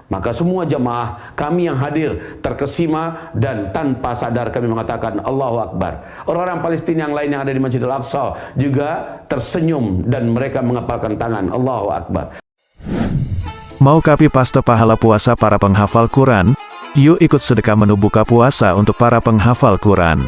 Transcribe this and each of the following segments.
Maka semua jemaah kami yang hadir terkesima dan tanpa sadar kami mengatakan Allahu Akbar. Orang-orang Palestina yang lain yang ada di Masjidil Aqsa juga tersenyum dan mereka mengepalkan tangan Allahu Akbar. Mau copy paste pahala puasa para penghafal Quran? Yuk ikut sedekah menu buka puasa untuk para penghafal Quran.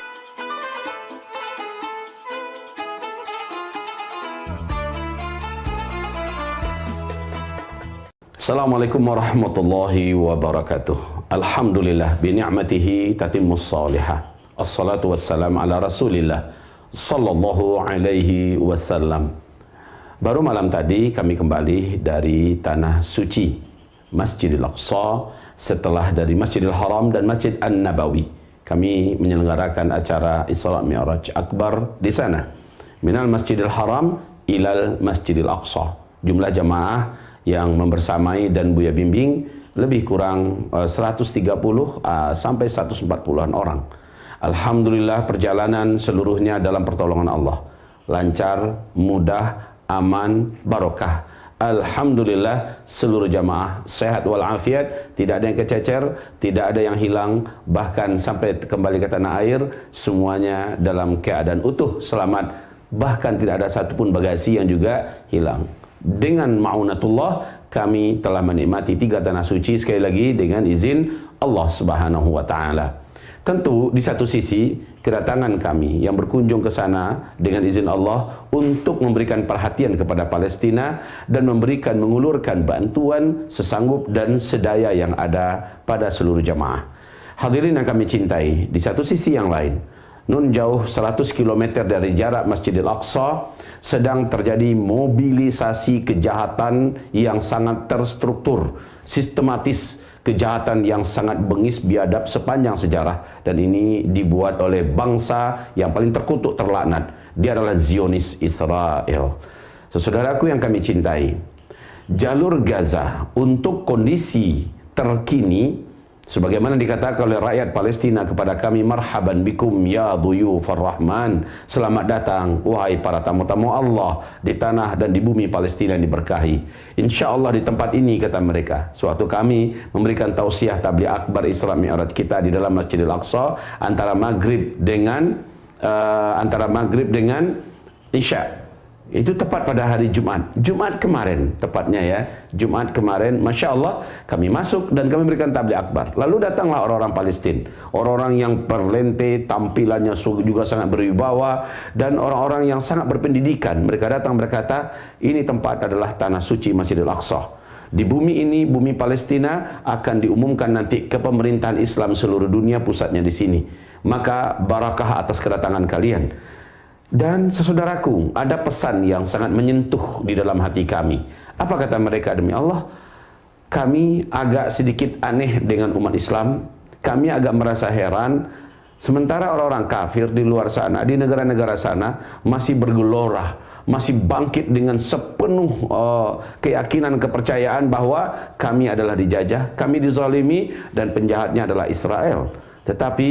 Assalamualaikum warahmatullahi wabarakatuh. Alhamdulillah bi ni'matihi tatimmus salihah. Assalatu wassalamu ala Rasulillah sallallahu alaihi wasallam. Baru malam tadi kami kembali dari tanah suci Masjidil Aqsa setelah dari Masjidil Haram dan Masjid An-Nabawi. Kami menyelenggarakan acara Isra Mi'raj Akbar di sana. Minal Masjidil Haram ilal Masjidil Aqsa. Jumlah jamaah yang membersamai dan Buya bimbing lebih kurang 130 sampai 140-an orang. Alhamdulillah perjalanan seluruhnya dalam pertolongan Allah. Lancar, mudah, aman, barokah. Alhamdulillah seluruh jamaah sehat walafiat, tidak ada yang kececer, tidak ada yang hilang, bahkan sampai kembali ke tanah air semuanya dalam keadaan utuh, selamat, bahkan tidak ada satupun bagasi yang juga hilang. Dengan ma'unatullah kami telah menikmati 3 tanah suci sekali lagi dengan izin Allah Subhanahu wa taala. Tentu di satu sisi kedatangan kami yang berkunjung ke sana dengan izin Allah untuk memberikan perhatian kepada Palestina dan mengulurkan bantuan sesanggup dan sedaya yang ada pada seluruh jamaah. Hadirin yang kami cintai, di satu sisi yang lain, nun jauh 100 km dari jarak Masjidil Aqsa sedang terjadi mobilisasi kejahatan yang sangat terstruktur, sistematis, kejahatan yang sangat bengis biadab sepanjang sejarah, dan ini dibuat oleh bangsa yang paling terkutuk, terlaknat. Dia adalah Zionis Israel. Saudaraku yang kami cintai, jalur Gaza untuk kondisi terkini sebagaimana dikatakan oleh rakyat Palestina kepada kami, marhaban bikum ya dhuyufar rahman, selamat datang wahai para tamu-tamu Allah di tanah dan di bumi Palestina yang diberkahi. Insya Allah di tempat ini, kata mereka, suatu kami memberikan tausiah tabligh akbar Isra Mi'raj kita di dalam Masjidil Aqsa antara maghrib dengan Isya. Itu tepat pada hari Jumat kemarin, tepatnya ya, Jumat kemarin, Masya Allah, kami masuk dan kami berikan tabligh akbar. Lalu datanglah orang-orang Palestina, orang-orang yang perlente, tampilannya juga sangat berwibawa, dan orang-orang yang sangat berpendidikan. Mereka datang berkata, ini tempat adalah tanah suci Masjidil Aqsa. Di bumi ini, bumi Palestina, akan diumumkan nanti ke pemerintahan Islam seluruh dunia, pusatnya di sini. Maka barakah atas kedatangan kalian. Dan saudaraku, ada pesan yang sangat menyentuh di dalam hati kami. Apa kata mereka? Demi Allah, kami agak sedikit aneh dengan umat Islam. Kami agak merasa heran, sementara orang-orang kafir di luar sana, di negara-negara sana, masih bergelora, masih bangkit dengan sepenuh keyakinan, kepercayaan bahwa kami adalah dijajah, kami dizalimi, dan penjahatnya adalah Israel. Tetapi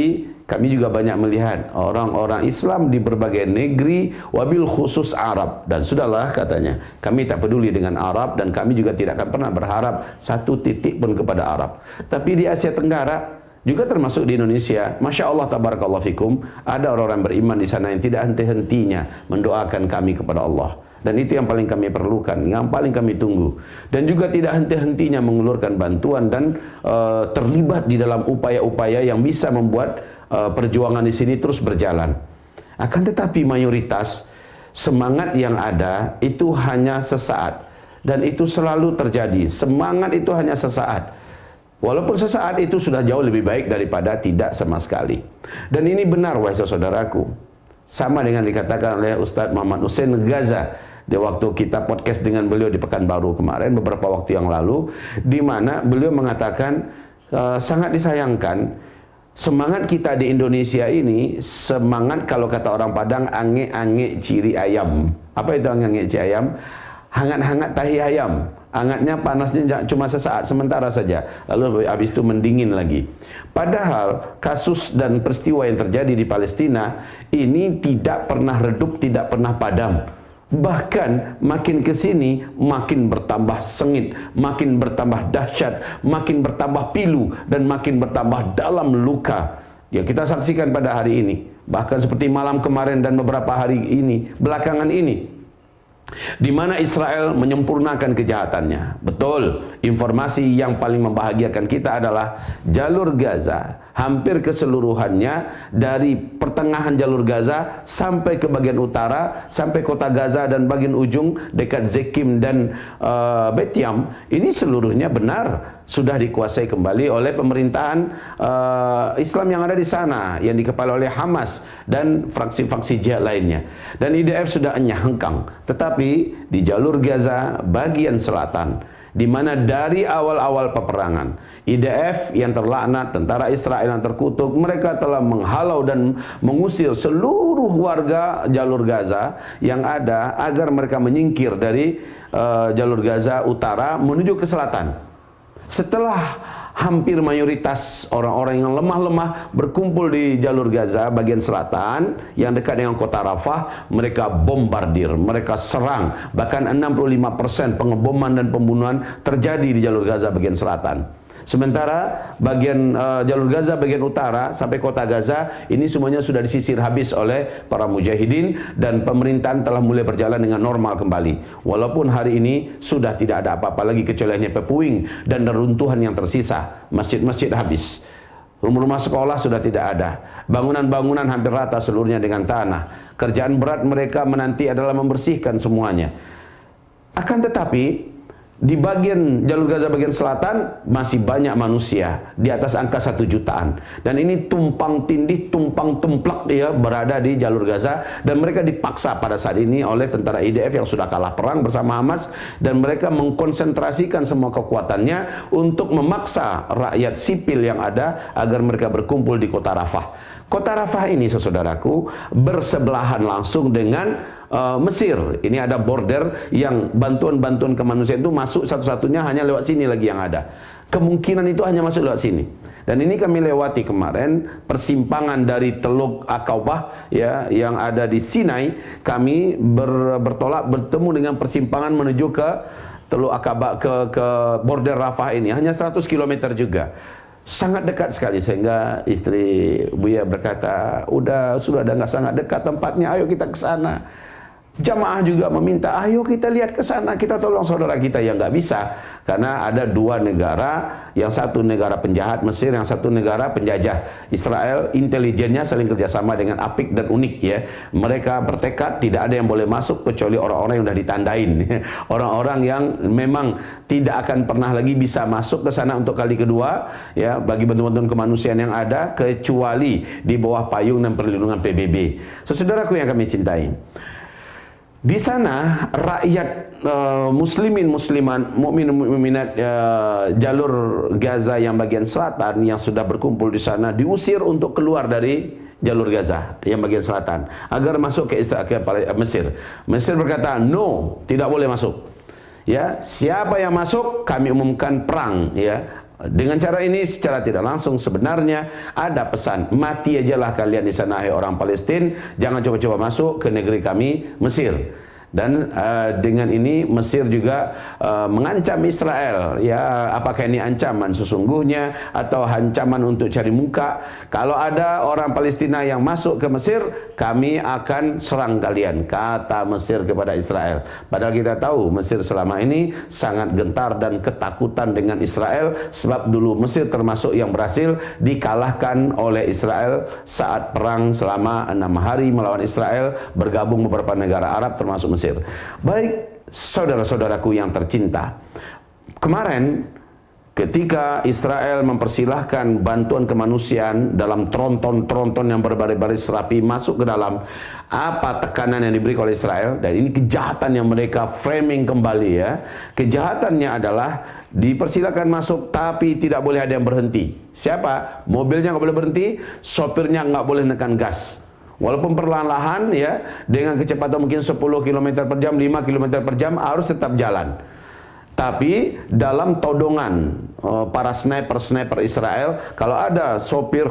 kami juga banyak melihat orang-orang Islam di berbagai negeri, wabil khusus Arab. Dan sudahlah, katanya, kami tak peduli dengan Arab dan kami juga tidak akan pernah berharap satu titik pun kepada Arab. Tapi di Asia Tenggara, juga termasuk di Indonesia, Masya Allah, tabarakallah fikum, ada orang-orang beriman di sana yang tidak henti-hentinya mendoakan kami kepada Allah. Dan itu yang paling kami perlukan, yang paling kami tunggu. Dan juga tidak henti-hentinya mengulurkan bantuan dan terlibat di dalam upaya-upaya yang bisa membuat perjuangan di sini terus berjalan. Akan tetapi mayoritas semangat yang ada itu hanya sesaat, dan itu selalu terjadi. Semangat itu hanya sesaat. Walaupun sesaat itu sudah jauh lebih baik daripada tidak sama sekali. Dan ini benar, wahai saudaraku. Sama dengan dikatakan oleh Ustadz Muhammad Hussein Gaza di waktu kita podcast dengan beliau di Pekanbaru kemarin, beberapa waktu yang lalu, di mana beliau mengatakan sangat disayangkan semangat kita di Indonesia ini, semangat kalau kata orang Padang, ange-ange ciri ayam. Apa itu ange-ange ciri ayam? Hangat-hangat tahi ayam. Hangatnya, panasnya cuma sesaat, sementara saja. Lalu habis itu mendingin lagi. Padahal kasus dan peristiwa yang terjadi di Palestina ini tidak pernah redup, tidak pernah padam. Bahkan makin ke sini makin bertambah sengit, makin bertambah dahsyat, makin bertambah pilu, dan makin bertambah dalam luka yang kita saksikan pada hari ini. Bahkan seperti malam kemarin dan beberapa hari ini, belakangan ini, di mana Israel menyempurnakan kejahatannya. Betul, informasi yang paling membahagiakan kita adalah jalur Gaza hampir keseluruhannya, dari pertengahan jalur Gaza sampai ke bagian utara, sampai kota Gaza dan bagian ujung dekat Zekim dan Bet Yam, ini seluruhnya benar sudah dikuasai kembali oleh pemerintahan Islam yang ada di sana, yang dikepalai oleh Hamas dan fraksi-fraksi jihad lainnya. Dan IDF sudah enyah hengkang. Tetapi di jalur Gaza bagian selatan, di mana dari awal-awal peperangan IDF yang terlaknat, tentara Israel yang terkutuk, mereka telah menghalau dan mengusir seluruh warga jalur Gaza yang ada agar mereka menyingkir dari jalur Gaza utara menuju ke selatan. Setelah hampir mayoritas orang-orang yang lemah-lemah berkumpul di jalur Gaza bagian selatan yang dekat dengan kota Rafah, mereka bombardir, mereka serang. Bahkan 65% pengeboman dan pembunuhan terjadi di jalur Gaza bagian selatan. Sementara bagian jalur Gaza bagian utara sampai kota Gaza ini semuanya sudah disisir habis oleh para mujahidin, dan pemerintahan telah mulai berjalan dengan normal kembali. Walaupun hari ini sudah tidak ada apa-apa lagi kecuali hanya puing dan reruntuhan yang tersisa. Masjid-masjid habis. Rumah-rumah sekolah sudah tidak ada. Bangunan-bangunan hampir rata seluruhnya dengan tanah. Kerjaan berat mereka menanti adalah membersihkan semuanya. Akan tetapi di bagian jalur Gaza bagian selatan masih banyak manusia, di atas angka 1 jutaan. Dan ini tumpang tindih, tumpang tumplak dia berada di jalur Gaza, dan mereka dipaksa pada saat ini oleh tentara IDF yang sudah kalah perang bersama Hamas, dan mereka mengkonsentrasikan semua kekuatannya untuk memaksa rakyat sipil yang ada agar mereka berkumpul di kota Rafah. Kota Rafah ini, saudaraku, bersebelahan langsung dengan Mesir. Ini ada border yang bantuan-bantuan kemanusiaan itu masuk satu-satunya hanya lewat sini lagi yang ada. Kemungkinan itu hanya masuk lewat sini. Dan ini kami lewati kemarin persimpangan dari Teluk Aqabah ya, yang ada di Sinai. Kami bertolak bertemu dengan persimpangan menuju ke Teluk Aqabah, ke border Rafah ini. Hanya 100 km juga. Sangat dekat sekali, sehingga istri Buya berkata, sudah nggak sangat dekat tempatnya, ayo kita ke sana. Jamaah juga meminta, ayo kita lihat ke sana, kita tolong saudara kita. Yang nggak bisa, karena ada dua negara, yang satu negara penjahat Mesir, yang satu negara penjajah Israel. Intelijennya saling kerjasama dengan apik dan unik ya. Mereka bertekad tidak ada yang boleh masuk kecuali orang-orang yang sudah ditandain, orang-orang yang memang tidak akan pernah lagi bisa masuk ke sana untuk kali kedua ya, bagi bantuan kemanusiaan yang ada, kecuali di bawah payung dan perlindungan PBB. Saudaraku yang kami cintai, di sana rakyat muslimin musliman, mukmin mukminat jalur Gaza yang bagian selatan yang sudah berkumpul di sana diusir untuk keluar dari jalur Gaza yang bagian selatan agar masuk ke Mesir. Mesir berkata, no, tidak boleh masuk. Ya, siapa yang masuk kami umumkan perang ya. Dengan cara ini secara tidak langsung sebenarnya ada pesan, mati ajalah kalian di sana hai orang Palestina, jangan coba-coba masuk ke negeri kami Mesir. Dan dengan ini Mesir juga mengancam Israel ya, apakah ini ancaman sesungguhnya atau ancaman untuk cari muka? Kalau ada orang Palestina yang masuk ke Mesir, kami akan serang kalian, kata Mesir kepada Israel. Padahal kita tahu Mesir selama ini sangat gentar dan ketakutan dengan Israel, sebab dulu Mesir termasuk yang berhasil dikalahkan oleh Israel saat perang selama 6 hari melawan Israel, bergabung beberapa negara Arab termasuk Mesir. Baik, saudara-saudaraku yang tercinta, kemarin ketika Israel mempersilahkan bantuan kemanusiaan dalam tronton-tronton yang berbaris-baris rapi masuk ke dalam, apa tekanan yang diberi oleh Israel, dan ini kejahatan yang mereka framing kembali ya. Kejahatannya adalah dipersilakan masuk tapi tidak boleh ada yang berhenti. Siapa? Mobilnya nggak boleh berhenti, sopirnya nggak boleh nekan gas. Walaupun perlahan-lahan ya, dengan kecepatan mungkin 10 km per jam, 5 km per jam harus tetap jalan. Tapi dalam todongan para sniper Israel, kalau ada sopir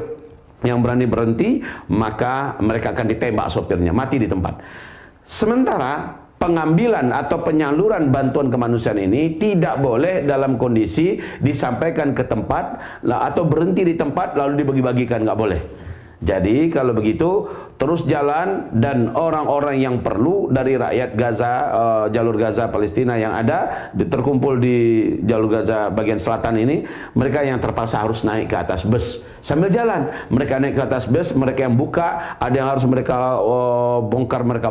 yang berani berhenti, maka mereka akan ditembak sopirnya, mati di tempat. Sementara pengambilan atau penyaluran bantuan kemanusiaan ini tidak boleh dalam kondisi disampaikan ke tempat atau berhenti di tempat lalu dibagi-bagikan, nggak boleh. Jadi kalau begitu terus jalan, dan orang-orang yang perlu dari rakyat Gaza, jalur Gaza Palestina yang ada terkumpul di jalur Gaza bagian selatan ini, mereka yang terpaksa harus naik ke atas bus sambil jalan. Mereka naik ke atas bus, mereka yang buka, ada yang harus mereka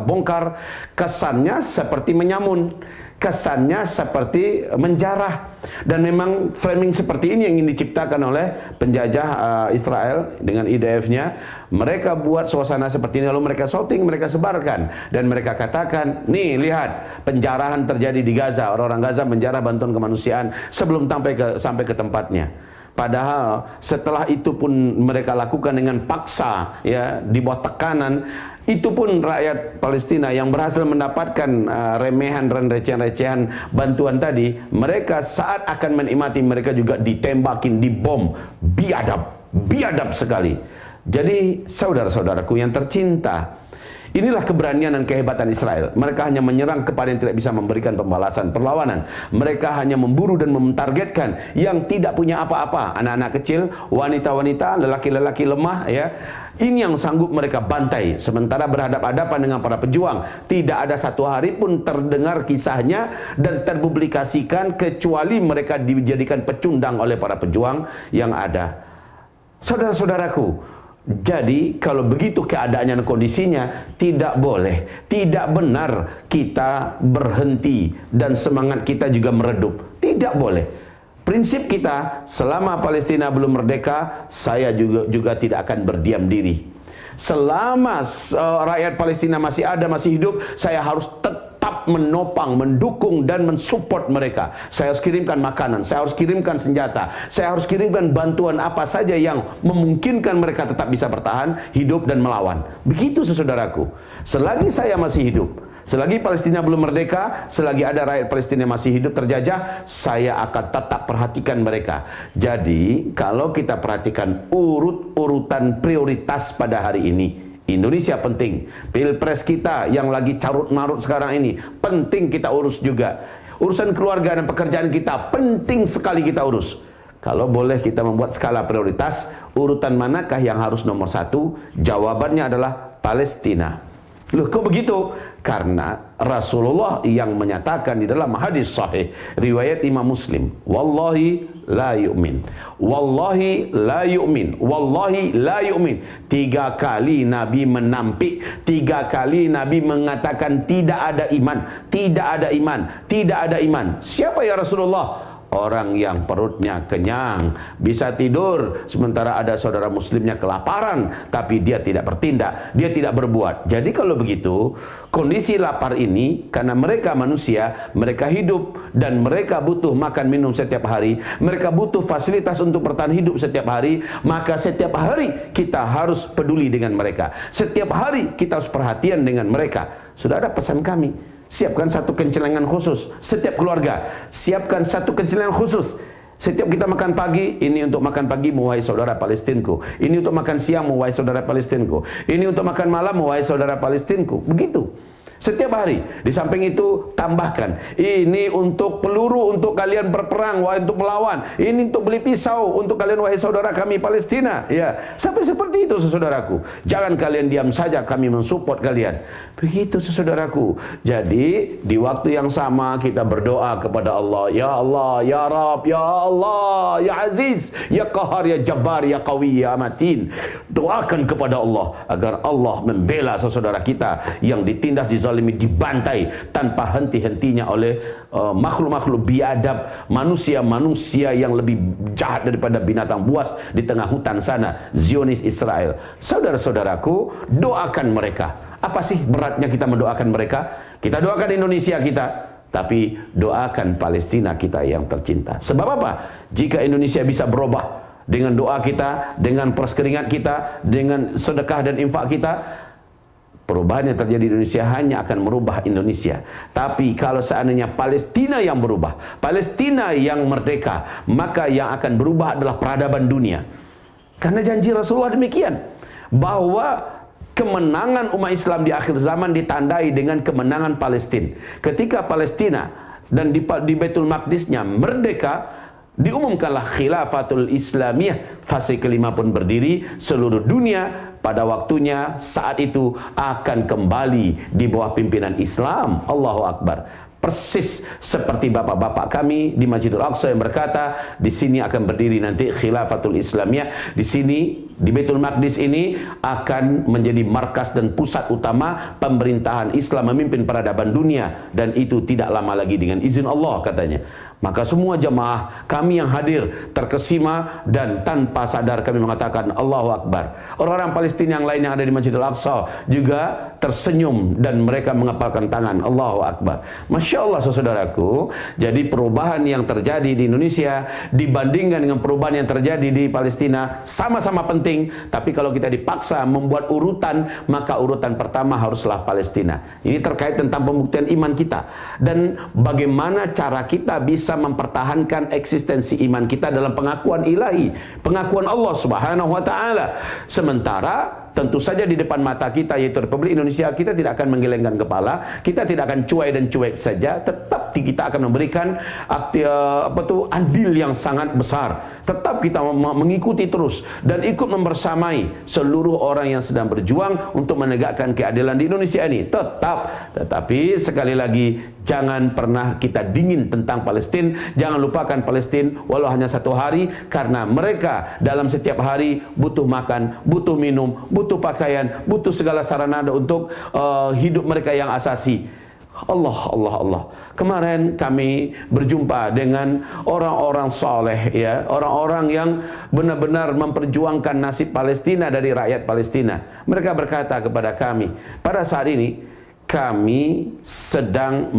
bongkar. Kesannya seperti menyamun, kesannya seperti menjarah. Dan memang framing seperti ini yang ingin diciptakan oleh penjajah Israel dengan IDF-nya. Mereka buat suasana seperti ini, lalu mereka shouting, mereka sebarkan, dan mereka katakan, nih lihat penjarahan terjadi di Gaza, orang-orang Gaza menjarah bantuan kemanusiaan sebelum sampai ke tempatnya. Padahal setelah itu pun mereka lakukan dengan paksa, ya, di bawah tekanan. Itu pun rakyat Palestina yang berhasil mendapatkan remehan dan recehan-recehan bantuan tadi, mereka saat akan menikmati, mereka juga ditembakin, dibom, biadab sekali. Jadi saudara-saudaraku yang tercinta, inilah keberanian dan kehebatan Israel. Mereka hanya menyerang kepada yang tidak bisa memberikan pembalasan, perlawanan. Mereka hanya memburu dan mentargetkan yang tidak punya apa-apa. Anak-anak kecil, wanita-wanita, lelaki-lelaki lemah, ya. Ini yang sanggup mereka bantai. Sementara berhadap-hadapan dengan para pejuang, tidak ada satu hari pun terdengar kisahnya dan terpublikasikan kecuali mereka dijadikan pecundang oleh para pejuang yang ada. Saudara-saudaraku, jadi kalau begitu keadaannya dan kondisinya, tidak boleh, tidak benar kita berhenti dan semangat kita juga meredup. Tidak boleh. Prinsip kita, selama Palestina belum merdeka, saya juga tidak akan berdiam diri. Selama rakyat Palestina masih ada, masih hidup, saya harus tetap menopang, mendukung, dan mensupport mereka. Saya harus kirimkan makanan, saya harus kirimkan senjata, saya harus kirimkan bantuan apa saja yang memungkinkan mereka tetap bisa bertahan, hidup, dan melawan. Begitu saudaraku. Selagi saya masih hidup, selagi Palestina belum merdeka, selagi ada rakyat Palestina masih hidup terjajah, saya akan tetap perhatikan mereka. Jadi, kalau kita perhatikan urutan prioritas pada hari ini, Indonesia penting. Pilpres kita yang lagi carut-marut sekarang ini, penting kita urus juga. Urusan keluarga dan pekerjaan kita, penting sekali kita urus. Kalau boleh kita membuat skala prioritas, urutan manakah yang harus nomor satu? Jawabannya adalah Palestina. Loh, kok begitu? Karena Rasulullah yang menyatakan di dalam hadis sahih riwayat Imam Muslim, wallahi la yu'min, wallahi la yu'min, wallahi la yu'min. 3 kali Nabi menampik, 3 kali Nabi mengatakan tidak ada iman, tidak ada iman, tidak ada iman. Siapa ya Rasulullah? Orang yang perutnya kenyang, bisa tidur, sementara ada saudara muslimnya kelaparan, tapi dia tidak bertindak, dia tidak berbuat. Jadi kalau begitu, kondisi lapar ini, karena mereka manusia, mereka hidup, dan mereka butuh makan minum setiap hari, mereka butuh fasilitas untuk bertahan hidup setiap hari, maka setiap hari kita harus peduli dengan mereka. Setiap hari kita harus perhatian dengan mereka. Sudah ada pesan kami, siapkan satu kencelengan khusus. Setiap keluarga, siapkan satu kencelengan khusus. Setiap kita makan pagi, ini untuk makan pagi, wahai saudara Palestinku. Ini untuk makan siang, wahai saudara Palestinku. Ini untuk makan malam, wahai saudara Palestinku. Begitu. Setiap hari. Di samping itu tambahkan, ini untuk peluru untuk kalian berperang, wahai untuk melawan. Ini untuk beli pisau untuk kalian, wahai saudara kami Palestina. Ya, sampai seperti itu saudaraku. Jangan kalian diam saja, kami mensupport kalian. Begitu saudaraku. Jadi di waktu yang sama kita berdoa kepada Allah, ya Allah, ya Rabb, ya Allah, ya Aziz, ya Qahar, ya Jabbar, ya Qawi, ya Matin. Doakan kepada Allah agar Allah membela saudara kita yang ditindas, dizalimi, dibantai tanpa henti-hentinya oleh makhluk-makhluk biadab, manusia-manusia yang lebih jahat daripada binatang buas di tengah hutan sana, Zionis Israel. Saudara-saudaraku, doakan mereka. Apa sih beratnya kita mendoakan mereka? Kita doakan Indonesia kita, tapi doakan Palestina kita yang tercinta. Sebab apa? Jika Indonesia bisa berubah dengan doa kita, dengan peras keringat kita, dengan sedekah dan infak kita, perubahan yang terjadi di Indonesia hanya akan merubah Indonesia. Tapi kalau seandainya Palestina yang berubah, Palestina yang merdeka, maka yang akan berubah adalah peradaban dunia. Karena janji Rasulullah demikian, bahwa kemenangan umat Islam di akhir zaman ditandai dengan kemenangan Palestina. Ketika Palestina dan di Baitul Maqdisnya merdeka, diumumkanlah Khilafatul Islamiyah, fase kelima pun berdiri. Seluruh dunia pada waktunya saat itu akan kembali di bawah pimpinan Islam. Allahu Akbar. Persis seperti bapak-bapak kami di Masjidil Aqsa yang berkata, di sini akan berdiri nanti Khilafatul Islamiyah. Di sini di Baitul Maqdis ini akan menjadi markas dan pusat utama pemerintahan Islam memimpin peradaban dunia, dan itu tidak lama lagi dengan izin Allah katanya. Maka semua jemaah kami yang hadir terkesima dan tanpa sadar kami mengatakan Allahu Akbar. Orang-orang Palestina yang lain yang ada di Masjidil Aqsa juga tersenyum dan mereka mengepalkan tangan. Allahu Akbar. Masya Allah saudaraku. Jadi perubahan yang terjadi di Indonesia dibandingkan dengan perubahan yang terjadi di Palestina sama-sama penting. Tapi kalau kita dipaksa membuat urutan, maka urutan pertama haruslah Palestina. Ini terkait tentang pembuktian iman kita dan bagaimana cara kita bisa mempertahankan eksistensi iman kita dalam pengakuan ilahi, pengakuan Allah Subhanahu wa taala. Sementara tentu saja di depan mata kita yaitu Republik Indonesia, kita tidak akan menggelengkan kepala, kita tidak akan cuai dan cuek saja, tetap kita akan memberikan andil yang sangat besar. Tetap kita mengikuti terus dan ikut membersamai seluruh orang yang sedang berjuang untuk menegakkan keadilan di Indonesia ini. Tetapi sekali lagi jangan pernah kita dingin tentang Palestina. Jangan lupakan Palestina walau hanya satu hari, karena mereka dalam setiap hari butuh makan, butuh minum, butuh pakaian, butuh segala sarana untuk hidup mereka yang asasi. Allah. Kemarin kami berjumpa dengan orang-orang saleh, ya, orang-orang yang benar-benar memperjuangkan nasib Palestina dari rakyat Palestina. Mereka berkata kepada kami, pada saat ini kami sedang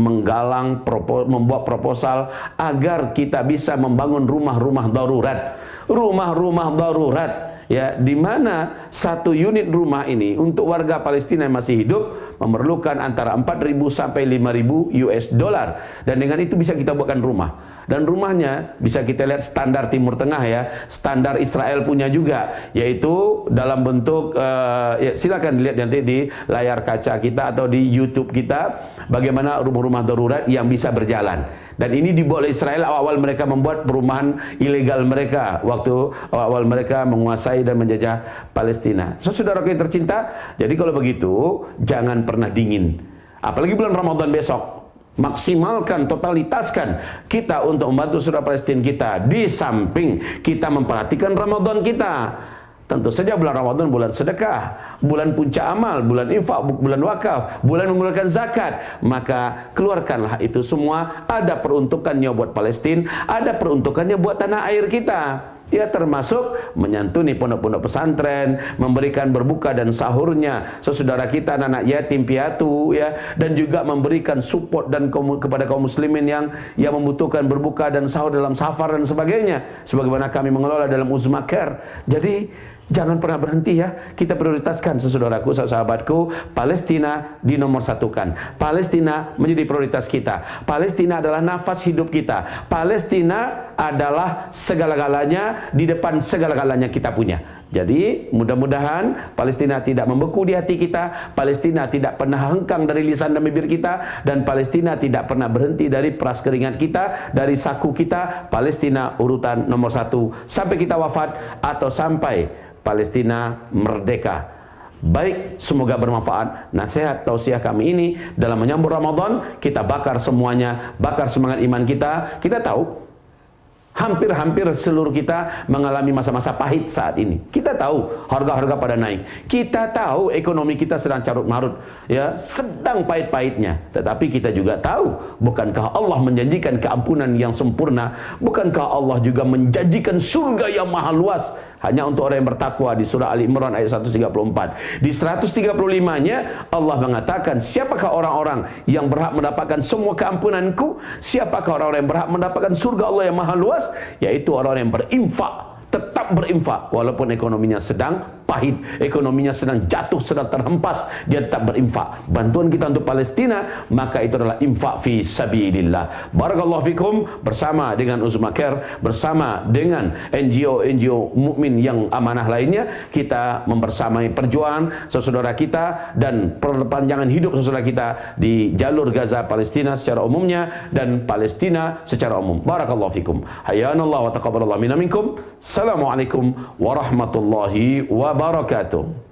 membuat proposal agar kita bisa membangun rumah-rumah darurat. Rumah-rumah darurat, ya, di mana satu unit rumah ini untuk warga Palestina yang masih hidup memerlukan antara 4.000 sampai 5.000 US dollar, dan dengan itu bisa kita buatkan rumah. Dan rumahnya bisa kita lihat standar Timur Tengah, ya, standar Israel punya juga, yaitu dalam bentuk ya, silakan dilihat nanti di layar kaca kita atau di YouTube kita bagaimana rumah-rumah darurat yang bisa berjalan. Dan ini dibuat oleh Israel awal mereka membuat perumahan ilegal mereka waktu awal mereka menguasai dan menjajah Palestina. Saudara yang tercinta, jadi kalau begitu jangan pernah dingin. Apalagi bulan Ramadan besok. Maksimalkan, totalitaskan kita untuk membantu saudara Palestina kita. Di samping kita memperhatikan Ramadan kita. Tentu saja bulan Ramadan bulan sedekah, bulan puncak amal, bulan infak, bulan wakaf, bulan mengeluarkan zakat. Maka keluarkanlah itu semua. Ada peruntukannya buat Palestina, ada peruntukannya buat tanah air kita. Ya, termasuk menyantuni pondok-pondok pesantren, memberikan berbuka dan sahurnya saudara kita anak yatim piatu, ya, dan juga memberikan support dan kepada kaum muslimin yang membutuhkan berbuka dan sahur dalam safar dan sebagainya, sebagaimana kami mengelola dalam Uzma Care. Jadi jangan pernah berhenti, ya. Kita prioritaskan saudaraku, sahabatku, Palestina dinomor satukan. Palestina menjadi prioritas kita. Palestina adalah nafas hidup kita. Palestina adalah segala-galanya, di depan segala-galanya kita punya. Jadi mudah-mudahan Palestina tidak membeku di hati kita, Palestina tidak pernah hengkang dari lisan dan bibir kita, dan Palestina tidak pernah berhenti dari peras keringat kita, dari saku kita. Palestina urutan nomor satu sampai kita wafat atau sampai Palestina merdeka. Baik, semoga bermanfaat nasihat tausiah kami ini dalam menyambut Ramadan. Kita bakar semuanya, bakar semangat iman kita. Kita tahu hampir seluruh kita mengalami masa-masa pahit saat ini. Kita tahu harga-harga pada naik. Kita tahu ekonomi kita sedang carut marut, ya, sedang pahit-pahitnya. Tetapi kita juga tahu, bukankah Allah menjanjikan keampunan yang sempurna? Bukankah Allah juga menjanjikan surga yang maha luas hanya untuk orang yang bertakwa di surah Ali Imran ayat 134. Di 135-nya Allah mengatakan, siapakah orang-orang yang berhak mendapatkan semua keampunanku? Siapakah orang-orang yang berhak mendapatkan surga Allah yang maha luas? Yaitu orang-orang yang berinfak, tetap berinfak walaupun ekonominya sedang pahit, ekonominya sedang jatuh, sedang terhempas, dia tetap berinfak. Bantuan kita untuk Palestina, maka itu adalah infak fi sabilillah. Barakallahu fikum. Bersama dengan Uzma Care, bersama dengan NGO mukmin yang amanah lainnya, kita membersamai perjuangan saudara kita dan perpanjangan hidup saudara kita di jalur Gaza Palestina secara umumnya dan Palestina secara umum. Barakallahu fikum. Hayanallah wa taqabbalallahu minna minkum. Assalamualaikum warahmatullahi wabarakatuh.